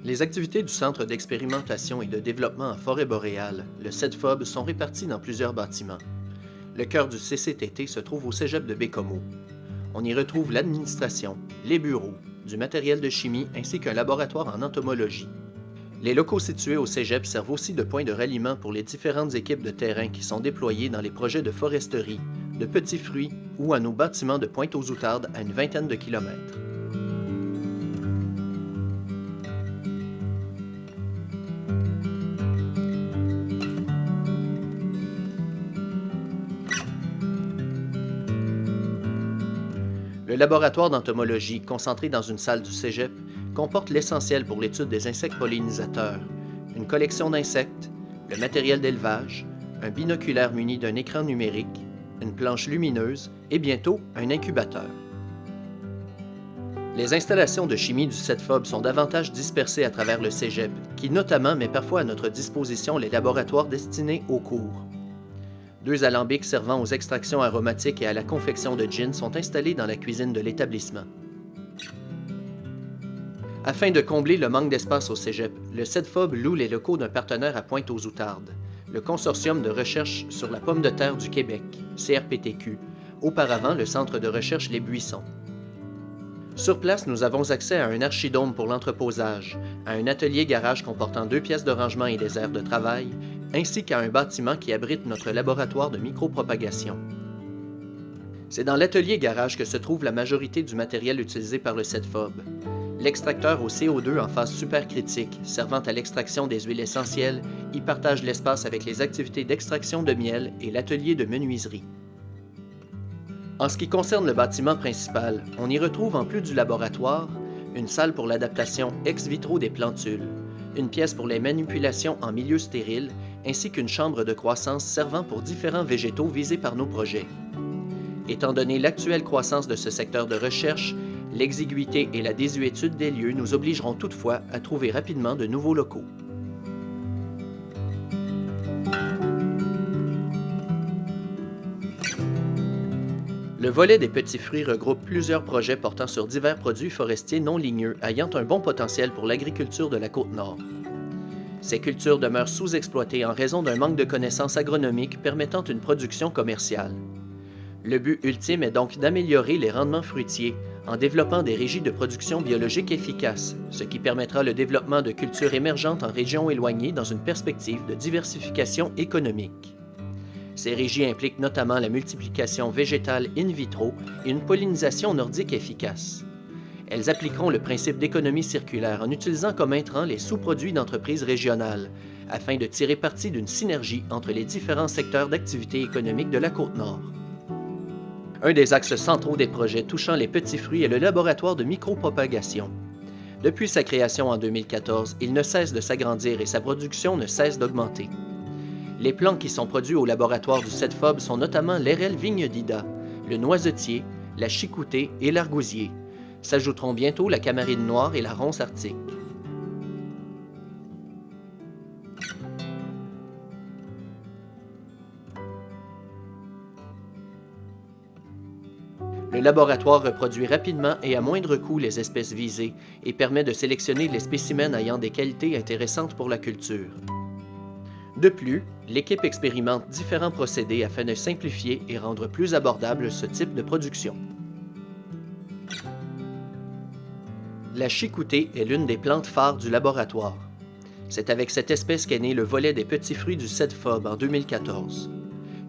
Les activités du Centre d'expérimentation et de développement en forêt boréale, le CEDFOB, sont réparties dans plusieurs bâtiments. Le cœur du CCTT se trouve au cégep de Baie-Comeau. On y retrouve l'administration, les bureaux, du matériel de chimie ainsi qu'un laboratoire en entomologie. Les locaux situés au cégep servent aussi de point de ralliement pour les différentes équipes de terrain qui sont déployées dans les projets de foresterie, de petits fruits ou à nos bâtiments de Pointe-aux-Outardes à une vingtaine de kilomètres. Le laboratoire d'entomologie, concentré dans une salle du cégep, comporte l'essentiel pour l'étude des insectes pollinisateurs, une collection d'insectes, le matériel d'élevage, un binoculaire muni d'un écran numérique, une planche lumineuse et bientôt un incubateur. Les installations de chimie du CEDFOB sont davantage dispersées à travers le cégep, qui notamment met parfois à notre disposition les laboratoires destinés aux cours. 2 alambics servant aux extractions aromatiques et à la confection de gin sont installés dans la cuisine de l'établissement. Afin de combler le manque d'espace au cégep, le CEDFOB loue les locaux d'un partenaire à Pointe-aux-Outardes, le Consortium de recherche sur la pomme de terre du Québec, CRPTQ, auparavant le Centre de recherche Les Buissons. Sur place, nous avons accès à un archidôme pour l'entreposage, à un atelier-garage comportant 2 pièces de rangement et des aires de travail, ainsi qu'à un bâtiment qui abrite notre laboratoire de micropropagation. C'est dans l'atelier-garage que se trouve la majorité du matériel utilisé par le CEDFOB. L'extracteur au CO2 en phase supercritique, servant à l'extraction des huiles essentielles, y partage l'espace avec les activités d'extraction de miel et l'atelier de menuiserie. En ce qui concerne le bâtiment principal, on y retrouve en plus du laboratoire, une salle pour l'adaptation ex vitro des plantules, une pièce pour les manipulations en milieu stérile, ainsi qu'une chambre de croissance servant pour différents végétaux visés par nos projets. Étant donné l'actuelle croissance de ce secteur de recherche, l'exiguïté et la désuétude des lieux nous obligeront toutefois à trouver rapidement de nouveaux locaux. Le volet des petits fruits regroupe plusieurs projets portant sur divers produits forestiers non ligneux ayant un bon potentiel pour l'agriculture de la Côte-Nord. Ces cultures demeurent sous-exploitées en raison d'un manque de connaissances agronomiques permettant une production commerciale. Le but ultime est donc d'améliorer les rendements fruitiers en développant des régies de production biologique efficaces, ce qui permettra le développement de cultures émergentes en régions éloignées dans une perspective de diversification économique. Ces régies impliquent notamment la multiplication végétale in vitro et une pollinisation nordique efficace. Elles appliqueront le principe d'économie circulaire en utilisant comme intrant les sous-produits d'entreprises régionales, afin de tirer parti d'une synergie entre les différents secteurs d'activité économique de la Côte-Nord. Un des axes centraux des projets touchant les petits fruits est le laboratoire de micropropagation. Depuis sa création en 2014, il ne cesse de s'agrandir et sa production ne cesse d'augmenter. Les plants qui sont produits au laboratoire du CEDFOB sont notamment l'érel vigne d'Ida, le noisetier, la chicoutée et l'argousier. S'ajouteront bientôt la camarine noire et la ronce arctique. Le laboratoire reproduit rapidement et à moindre coût les espèces visées et permet de sélectionner les spécimens ayant des qualités intéressantes pour la culture. De plus, l'équipe expérimente différents procédés afin de simplifier et rendre plus abordable ce type de production. La chicoutée est l'une des plantes phares du laboratoire. C'est avec cette espèce qu'est né le volet des petits fruits du CEDFOB en 2014.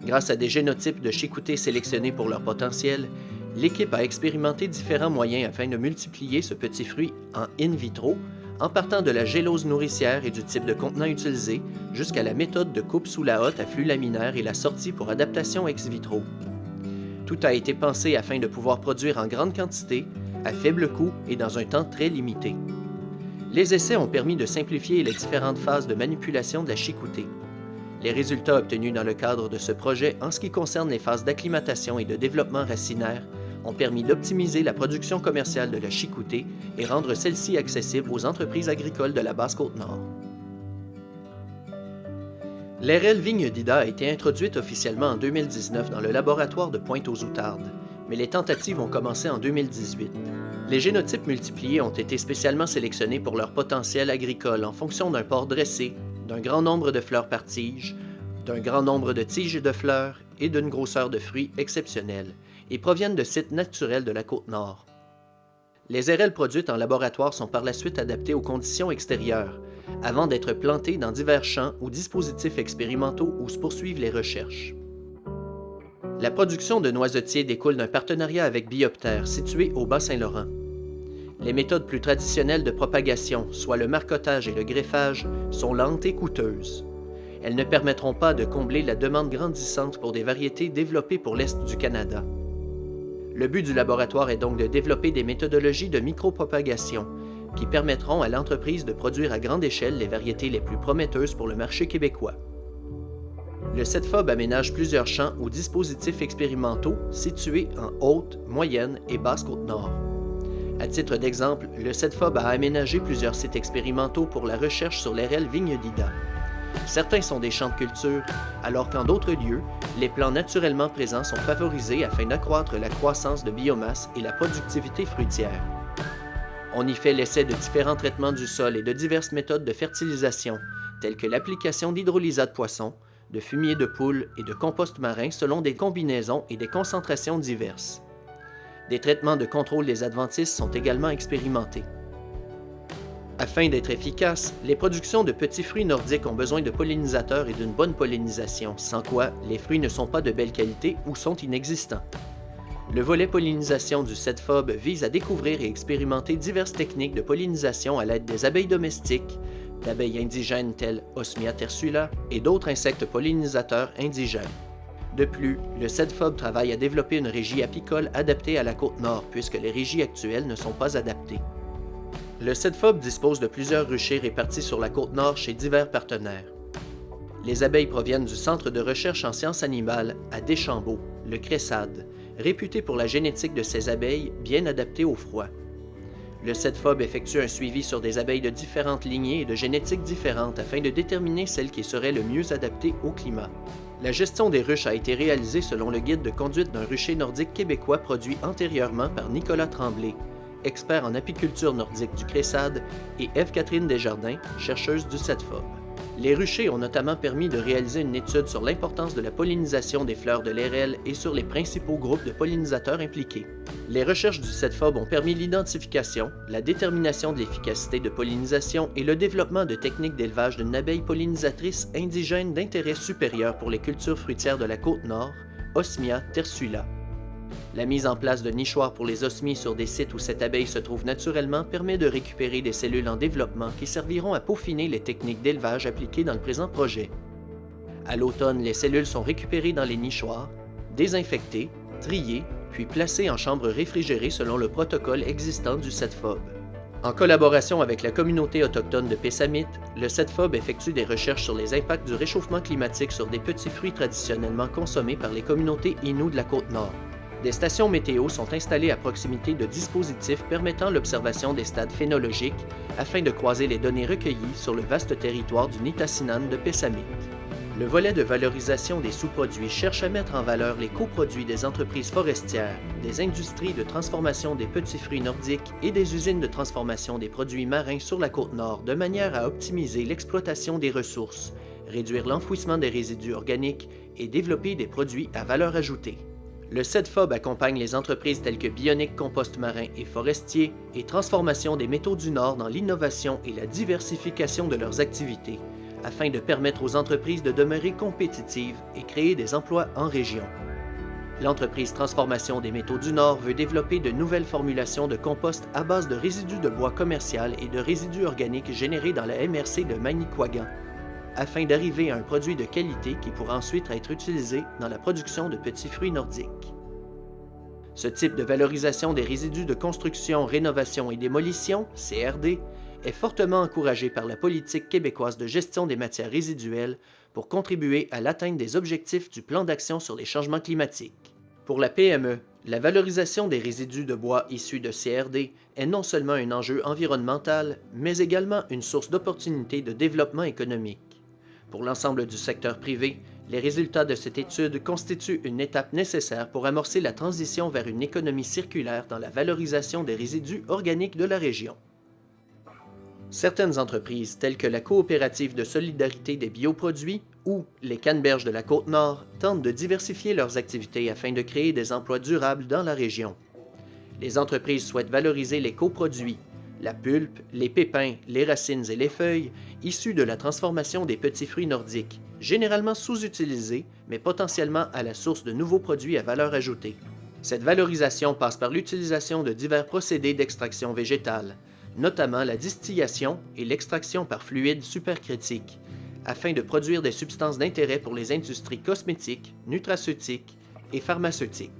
Grâce à des génotypes de chicoutée sélectionnés pour leur potentiel, l'équipe a expérimenté différents moyens afin de multiplier ce petit fruit en in vitro, en partant de la gélose nourricière et du type de contenant utilisé, jusqu'à la méthode de coupe sous la hotte à flux laminaire et la sortie pour adaptation ex vitro. Tout a été pensé afin de pouvoir produire en grande quantité, à faible coût et dans un temps très limité. Les essais ont permis de simplifier les différentes phases de manipulation de la chicoutée. Les résultats obtenus dans le cadre de ce projet en ce qui concerne les phases d'acclimatation et de développement racinaire ont permis d'optimiser la production commerciale de la chicoutée et rendre celle-ci accessible aux entreprises agricoles de la Basse-Côte-Nord. L'érel vigne d'Ida a été introduite officiellement en 2019 dans le laboratoire de Pointe-aux-Outardes, mais les tentatives ont commencé en 2018. Les génotypes multipliés ont été spécialement sélectionnés pour leur potentiel agricole en fonction d'un port dressé, d'un grand nombre de fleurs par tige, d'un grand nombre de tiges et de fleurs et d'une grosseur de fruits exceptionnelle, et proviennent de sites naturels de la Côte-Nord. Les RL produites en laboratoire sont par la suite adaptées aux conditions extérieures, avant d'être plantées dans divers champs ou dispositifs expérimentaux où se poursuivent les recherches. La production de noisetiers découle d'un partenariat avec Bioptère, situé au Bas-Saint-Laurent. Les méthodes plus traditionnelles de propagation, soit le marcottage et le greffage, sont lentes et coûteuses. Elles ne permettront pas de combler la demande grandissante pour des variétés développées pour l'Est du Canada. Le but du laboratoire est donc de développer des méthodologies de micropropagation qui permettront à l'entreprise de produire à grande échelle les variétés les plus prometteuses pour le marché québécois. Le CETFOB aménage plusieurs champs ou dispositifs expérimentaux situés en Haute, Moyenne et Basse-Côte-Nord. À titre d'exemple, le CETFOB a aménagé plusieurs sites expérimentaux pour la recherche sur l'RL vigne d'Ida. Certains sont des champs de culture, alors qu'en d'autres lieux, les plants naturellement présents sont favorisés afin d'accroître la croissance de biomasse et la productivité fruitière. On y fait l'essai de différents traitements du sol et de diverses méthodes de fertilisation, telles que l'application d'hydrolysat de poissons, de fumier de poule et de compost marin selon des combinaisons et des concentrations diverses. Des traitements de contrôle des adventices sont également expérimentés. Afin d'être efficaces, les productions de petits fruits nordiques ont besoin de pollinisateurs et d'une bonne pollinisation, sans quoi les fruits ne sont pas de belle qualité ou sont inexistants. Le volet pollinisation du CETFOB vise à découvrir et expérimenter diverses techniques de pollinisation à l'aide des abeilles domestiques, d'abeilles indigènes telles Osmia tersula et d'autres insectes pollinisateurs indigènes. De plus, le CETFOB travaille à développer une régie apicole adaptée à la Côte-Nord puisque les régies actuelles ne sont pas adaptées. Le CETFOB dispose de plusieurs ruchers répartis sur la Côte-Nord chez divers partenaires. Les abeilles proviennent du Centre de recherche en sciences animales à Deschambault, le CRESAD, réputé pour la génétique de ces abeilles bien adaptées au froid. Le CETFOB effectue un suivi sur des abeilles de différentes lignées et de génétiques différentes afin de déterminer celles qui seraient le mieux adaptées au climat. La gestion des ruches a été réalisée selon le guide de conduite d'un rucher nordique québécois produit antérieurement par Nicolas Tremblay, expert en apiculture nordique du CRESAD, et Ève-Catherine Desjardins, chercheuse du CETFOB. Les ruchers ont notamment permis de réaliser une étude sur l'importance de la pollinisation des fleurs de l'RL et sur les principaux groupes de pollinisateurs impliqués. Les recherches du CETFOB ont permis l'identification, la détermination de l'efficacité de pollinisation et le développement de techniques d'élevage d'une abeille pollinisatrice indigène d'intérêt supérieur pour les cultures fruitières de la Côte-Nord, Osmia tersula. La mise en place de nichoirs pour les osmies sur des sites où cette abeille se trouve naturellement permet de récupérer des cellules en développement qui serviront à peaufiner les techniques d'élevage appliquées dans le présent projet. À l'automne, les cellules sont récupérées dans les nichoirs, désinfectées, triées, puis placées en chambre réfrigérée selon le protocole existant du CETFOB. En collaboration avec la communauté autochtone de Pessamit, le CETFOB effectue des recherches sur les impacts du réchauffement climatique sur des petits fruits traditionnellement consommés par les communautés Innu de la Côte-Nord. Des stations météo sont installées à proximité de dispositifs permettant l'observation des stades phénologiques afin de croiser les données recueillies sur le vaste territoire du Nitassinan de Pessamit. Le volet de valorisation des sous-produits cherche à mettre en valeur les coproduits des entreprises forestières, des industries de transformation des petits fruits nordiques et des usines de transformation des produits marins sur la Côte-Nord de manière à optimiser l'exploitation des ressources, réduire l'enfouissement des résidus organiques et développer des produits à valeur ajoutée. Le CETFOB accompagne les entreprises telles que Bionic Compost Marin et Forestier et Transformation des métaux du Nord dans l'innovation et la diversification de leurs activités, afin de permettre aux entreprises de demeurer compétitives et créer des emplois en région. L'entreprise Transformation des métaux du Nord veut développer de nouvelles formulations de compost à base de résidus de bois commercial et de résidus organiques générés dans la MRC de Manicouagan, afin d'arriver à un produit de qualité qui pourra ensuite être utilisé dans la production de petits fruits nordiques. Ce type de valorisation des résidus de construction, rénovation et démolition, CRD, est fortement encouragé par la politique québécoise de gestion des matières résiduelles pour contribuer à l'atteinte des objectifs du plan d'action sur les changements climatiques. Pour la PME, la valorisation des résidus de bois issus de CRD est non seulement un enjeu environnemental, mais également une source d'opportunités de développement économique. Pour l'ensemble du secteur privé, Les résultats de cette étude constituent une étape nécessaire pour amorcer la transition vers une économie circulaire dans la valorisation des résidus organiques de la région. Certaines entreprises, telles que la Coopérative de solidarité des bioproduits ou les Canneberges de la Côte-Nord, tentent de diversifier leurs activités afin de créer des emplois durables dans la région. Les entreprises souhaitent valoriser les coproduits, la pulpe, les pépins, les racines et les feuilles, issus de la transformation des petits fruits nordiques, généralement sous-utilisés, mais potentiellement à la source de nouveaux produits à valeur ajoutée. Cette valorisation passe par l'utilisation de divers procédés d'extraction végétale, notamment la distillation et l'extraction par fluide supercritique, afin de produire des substances d'intérêt pour les industries cosmétiques, nutraceutiques et pharmaceutiques.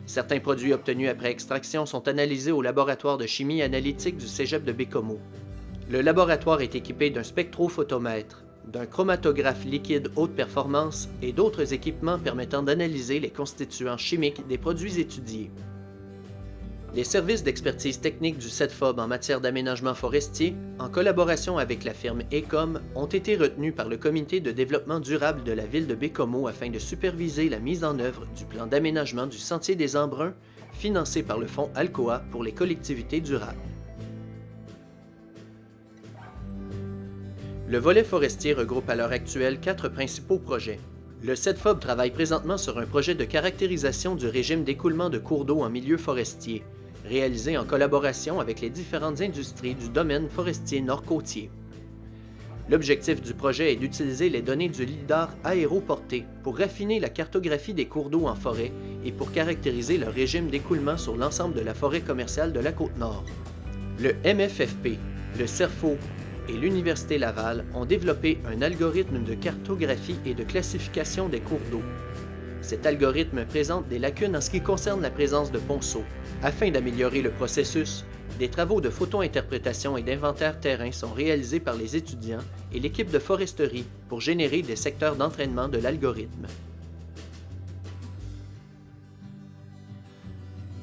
Certains produits obtenus après extraction sont analysés au laboratoire de chimie analytique du Cégep de Baie-Comeau. Le laboratoire est équipé d'un spectrophotomètre, d'un chromatographe liquide haute performance et d'autres équipements permettant d'analyser les constituants chimiques des produits étudiés. Les services d'expertise technique du CEDFOB en matière d'aménagement forestier, en collaboration avec la firme Ecom, ont été retenus par le Comité de développement durable de la ville de Baie-Comeau afin de superviser la mise en œuvre du plan d'aménagement du Sentier des Embruns, financé par le fonds Alcoa pour les collectivités durables. Le volet forestier regroupe à l'heure actuelle 4 principaux projets. Le CEDFOB travaille présentement sur un projet de caractérisation du régime d'écoulement de cours d'eau en milieu forestier, réalisé en collaboration avec les différentes industries du domaine forestier nord-côtier. L'objectif du projet est d'utiliser les données du lidar aéroporté pour raffiner la cartographie des cours d'eau en forêt et pour caractériser leur régime d'écoulement sur l'ensemble de la forêt commerciale de la Côte-Nord. Le MFFP, le CERFO et l'Université Laval ont développé un algorithme de cartographie et de classification des cours d'eau. Cet algorithme présente des lacunes en ce qui concerne la présence de ponceaux. Afin d'améliorer le processus, des travaux de photo-interprétation et d'inventaire terrain sont réalisés par les étudiants et l'équipe de foresterie pour générer des secteurs d'entraînement de l'algorithme.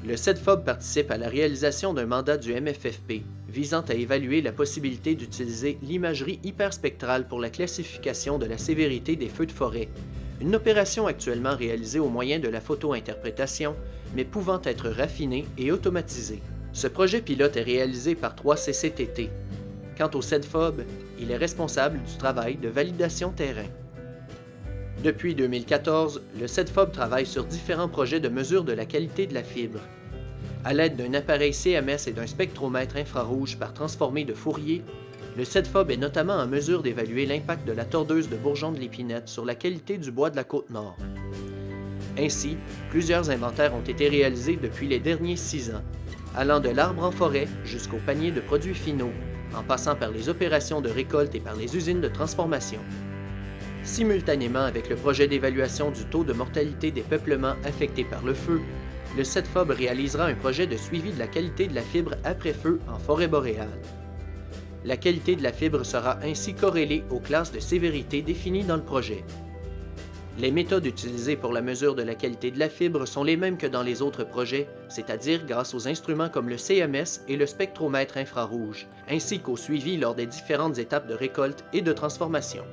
Le CEDFOB participe à la réalisation d'un mandat du MFFP visant à évaluer la possibilité d'utiliser l'imagerie hyperspectrale pour la classification de la sévérité des feux de forêt, une opération actuellement réalisée au moyen de la photo-interprétation, mais pouvant être raffinée et automatisée. Ce projet pilote est réalisé par 3 CCTT. Quant au CEDFOB, il est responsable du travail de validation terrain. Depuis 2014, le CEDFOB travaille sur différents projets de mesure de la qualité de la fibre. À l'aide d'un appareil CMS et d'un spectromètre infrarouge par transformé de Fourier, le CEDFOB est notamment en mesure d'évaluer l'impact de la tordeuse de bourgeon de l'épinette sur la qualité du bois de la Côte-Nord. Ainsi, plusieurs inventaires ont été réalisés depuis les derniers 6 ans, allant de l'arbre en forêt jusqu'au panier de produits finaux, en passant par les opérations de récolte et par les usines de transformation. Simultanément avec le projet d'évaluation du taux de mortalité des peuplements affectés par le feu, le CEDFOB réalisera un projet de suivi de la qualité de la fibre après feu en forêt boréale. La qualité de la fibre sera ainsi corrélée aux classes de sévérité définies dans le projet. Les méthodes utilisées pour la mesure de la qualité de la fibre sont les mêmes que dans les autres projets, c'est-à-dire grâce aux instruments comme le CMS et le spectromètre infrarouge, ainsi qu'au suivi lors des différentes étapes de récolte et de transformation.